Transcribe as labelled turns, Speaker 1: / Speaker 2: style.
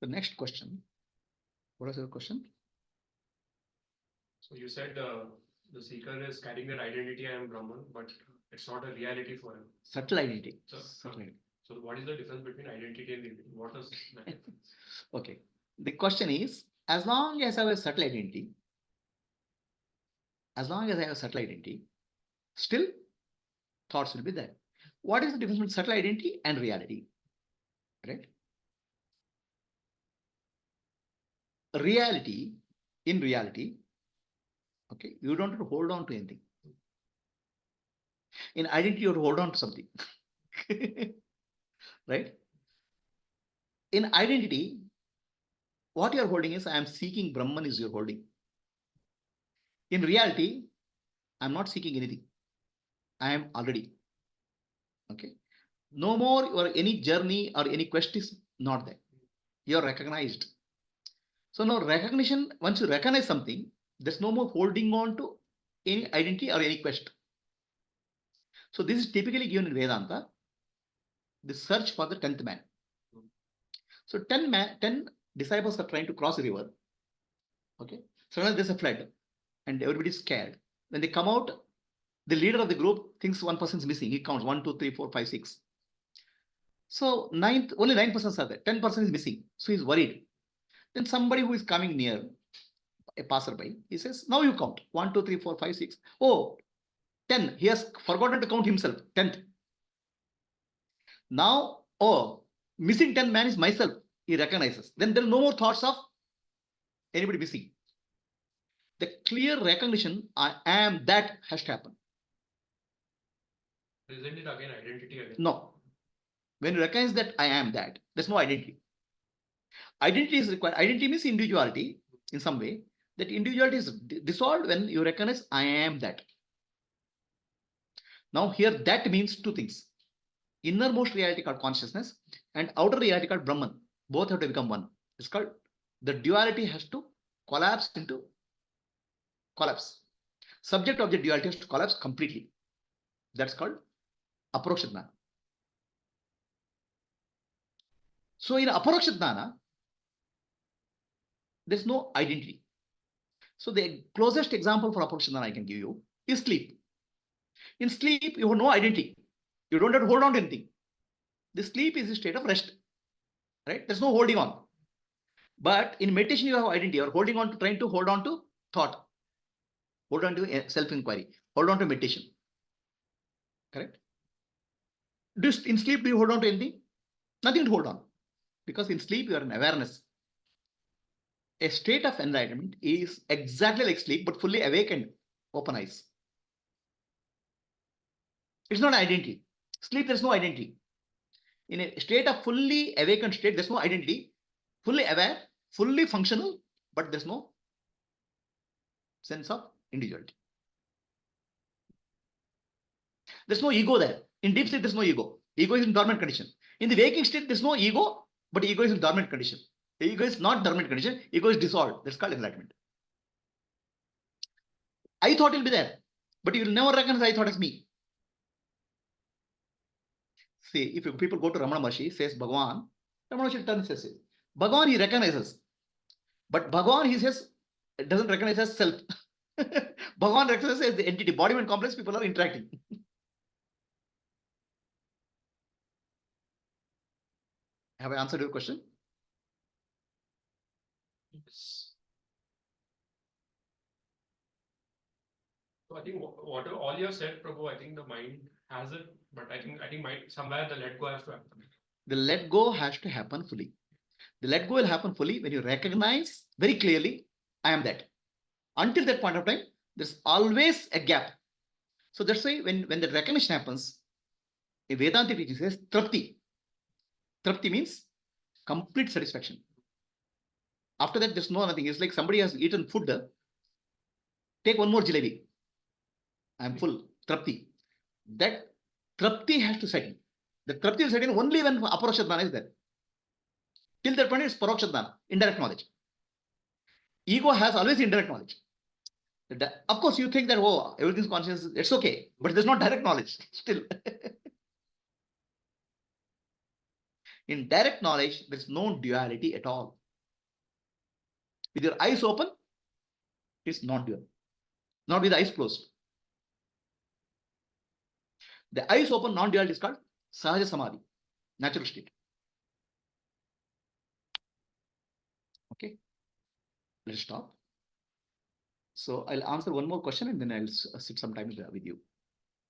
Speaker 1: The next question. What is your question?
Speaker 2: So you said the seeker is carrying that identity, I am Brahman, but it's not a reality for him.
Speaker 1: Subtle identity.
Speaker 2: So what is the difference between identity and reality? What is that?
Speaker 1: Okay. The question is, as long as I have a subtle identity, still thoughts will be there. What is the difference between subtle identity and reality? Right? In reality, okay, you don't have to hold on to anything. In identity, you have to hold on to something. Right? In identity, what you are holding is I am seeking Brahman is your holding. In reality, I am not seeking anything. I am already. Okay. No more your any journey or any quest is not there. You are recognized. So now recognition, once you recognize something, there's no more holding on to any identity or any quest. So this is typically given in Vedanta, the search for the 10th man. So 10 disciples are trying to cross a river. Okay. Suddenly there's a flood and everybody's scared. When they come out, the leader of the group thinks one person is missing. He counts 1, 2, 3, 4, 5, 6. So only 9 persons are there. 10% is missing. So he's worried. Then somebody who is coming near, a passerby, he says, now you count. 1, 2, 3, 4, 5, 6. Oh, 10. He has forgotten to count himself. 10th. Now, oh, missing 10 man is myself. He recognizes. Then there are no more thoughts of anybody missing. The clear recognition, I am that, has to happen.
Speaker 2: Isn't it again identity again?
Speaker 1: No. When you recognize that I am that, there's no identity. Identity is required. Identity means individuality in some way. That individuality is dissolved when you recognize I am that. Now here that means two things. Innermost reality called consciousness and outer reality called Brahman. Both have to become one. It's called the duality has to collapse. Subject object duality has to collapse completely. That's called aparoksha jnana. So in aparoksha jnana, there's no identity. So the closest example for aparoksha jnana I can give you is sleep. In sleep, you have no identity. You don't have to hold on to anything. The sleep is a state of rest. Right? There's no holding on. But in meditation, you have identity. You are holding on to, trying to hold on to thought. Hold on to self-inquiry. Hold on to meditation. Correct? In sleep, do you hold on to anything? Nothing to hold on. Because in sleep, you are in awareness. A state of enlightenment is exactly like sleep, but fully awakened, open eyes. It's not identity. Sleep, there's no identity. In a state of fully awakened state, there's no identity. Fully aware, fully functional, but there's no sense of individuality. There's no ego there. In deep sleep, there's no ego. Ego is in dormant condition. In the waking state, there's no ego, but ego is in dormant condition. Ego is not dormant condition. Ego is dissolved. That's called enlightenment. I thought will be there, but you will never recognize I thought as me. See, if people go to Ramana Maharshi, says Bhagavan, Ramana Maharshi turns and says, Bhagavan he recognizes, but Bhagavan he says doesn't recognize as self. Bhagavan recognizes as the entity, body and complex. People are interacting. Have I answered your question?
Speaker 2: Yes. So I think what all you have said, Prabhu, I think the mind has it, but I think mind somewhere the let go has to happen.
Speaker 1: The let go has to happen fully. The let go will happen fully when you recognize very clearly, I am that. Until that point of time, there's always a gap. So that's why when the recognition happens, a Vedanta teaching says trapti. Trapti means complete satisfaction. After that, there's no nothing. It's like somebody has eaten food. Take one more jalebi. I'm full. Trapti. That trapti has to set in. The trapti will set in only when aparoksha jnana is there. Till that point, it's paroksha jnana, indirect knowledge. Ego has always indirect knowledge. Of course, you think that, oh, everything's conscious, it's okay, but there's not direct knowledge still. In direct knowledge, there is no duality at all. With your eyes open, it is not dual. Not with the eyes closed. The eyes open non-duality is called Sahaja Samadhi, natural state. Okay, let's stop. So I'll answer one more question and then I'll sit some time with you.